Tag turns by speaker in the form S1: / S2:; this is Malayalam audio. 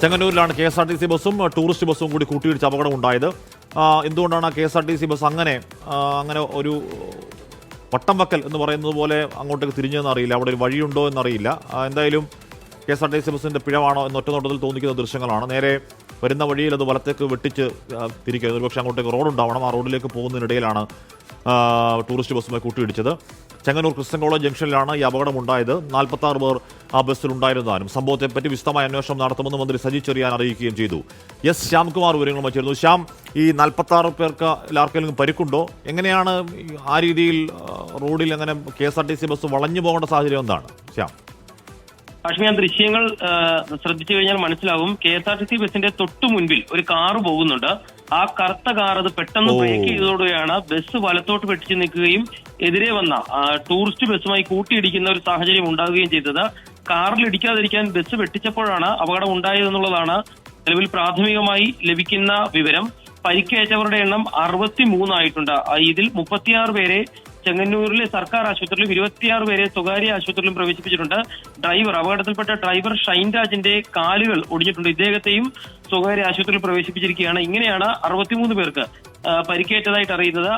S1: ചെങ്ങന്നൂരിലാണ് KSRTC ബസ്സും ടൂറിസ്റ്റ് ബസ്സും കൂടി കൂട്ടിയിടിച്ച് അപകടമുണ്ടായത്. എന്തുകൊണ്ടാണ് KSRTC ബസ് അങ്ങനെ ഒരു വട്ടം വക്കൽ എന്ന് പറയുന്നത് പോലെ അങ്ങോട്ടേക്ക് തിരിഞ്ഞതെന്ന് അറിയില്ല. അവിടെ ഒരു വഴിയുണ്ടോ എന്നറിയില്ല. എന്തായാലും KSRTC ബസ്സിൻ്റെ പിഴവാണോ എന്ന് ഒറ്റനോട്ടത്തിൽ തോന്നിക്കുന്ന ദൃശ്യങ്ങളാണ്. നേരെ വരുന്ന വഴിയിൽ അത് വലത്തേക്ക് വെട്ടിച്ച് തിരിക്കുക. ഒരുപക്ഷെ അങ്ങോട്ടേക്ക് റോഡുണ്ടാവണം. ആ റോഡിലേക്ക് പോകുന്നതിനിടയിലാണ് ടൂറിസ്റ്റ് ബസ്സുമായി കൂട്ടിയിടിച്ചത്. ചെങ്ങന്നൂർ ക്രിസ്ത്യൻ കോളേജ് ജംഗ്ഷനിലാണ് ഈ അപകടമുണ്ടായത്. 46 പേർ ആ ബസ്സിലുണ്ടായിരുന്നതാനും സംഭവത്തെപ്പറ്റി വിശദമായ അന്വേഷണം നടത്തുമെന്ന് മന്ത്രി സജി ചെറിയാൻ അറിയിക്കുകയും ചെയ്തു. ശ്യാംകുമാർ വിവരങ്ങളുമായി ചേർന്നു. ശ്യാം, ഈ 46 പേർക്ക് ആർക്കെങ്കിലും പരിക്കുണ്ടോ? എങ്ങനെയാണ് ആ രീതിയിൽ റോഡിൽ അങ്ങനെ KSRTC ബസ് വളഞ്ഞു പോകേണ്ട സാഹചര്യം എന്താണ് ശ്യാം?
S2: കാശ്മീർ, ഞാൻ ദൃശ്യങ്ങൾ ശ്രദ്ധിച്ചു കഴിഞ്ഞാൽ മനസ്സിലാവും. KSRTC ബസിന്റെ തൊട്ടു മുൻപിൽ ഒരു കാറ് പോകുന്നുണ്ട്. ആ കറുത്ത കാർ അത് പെട്ടെന്ന് ബ്രേക്ക് ചെയ്തതോടെയാണ് ബസ് വലത്തോട്ട് വെട്ടിച്ച് നിൽക്കുകയും എതിരെ വന്ന ടൂറിസ്റ്റ് ബസ്സുമായി കൂട്ടിയിടിക്കുന്ന ഒരു സാഹചര്യം ഉണ്ടാവുകയും ചെയ്തത്. കാറിൽ ഇടിക്കാതിരിക്കാൻ ബസ് വെട്ടിച്ചപ്പോഴാണ് അപകടം ഉണ്ടായതെന്നുള്ളതാണ് നിലവിൽ പ്രാഥമികമായി ലഭിക്കുന്ന വിവരം. പരിക്കേറ്റവരുടെ എണ്ണം 63 ആയിട്ടുണ്ട്. ഇതിൽ 36 പേരെ ചെങ്ങന്നൂരിലെ സർക്കാർ ആശുപത്രിയിലും 26 പേരെ സ്വകാര്യ ആശുപത്രിയിലും പ്രവേശിപ്പിച്ചിട്ടുണ്ട്. അപകടത്തിൽപ്പെട്ട ഡ്രൈവർ ഷൈൻ രാജിന്റെ കാലുകൾ ഒടിഞ്ഞിട്ടുണ്ട്. ഇദ്ദേഹത്തെയും സ്വകാര്യ ആശുപത്രിയിൽ പ്രവേശിപ്പിച്ചിരിക്കുകയാണ്. ഇങ്ങനെയാണ് 63 പേർക്ക് പരിക്കേറ്റതായിട്ട് അറിയുന്നത്.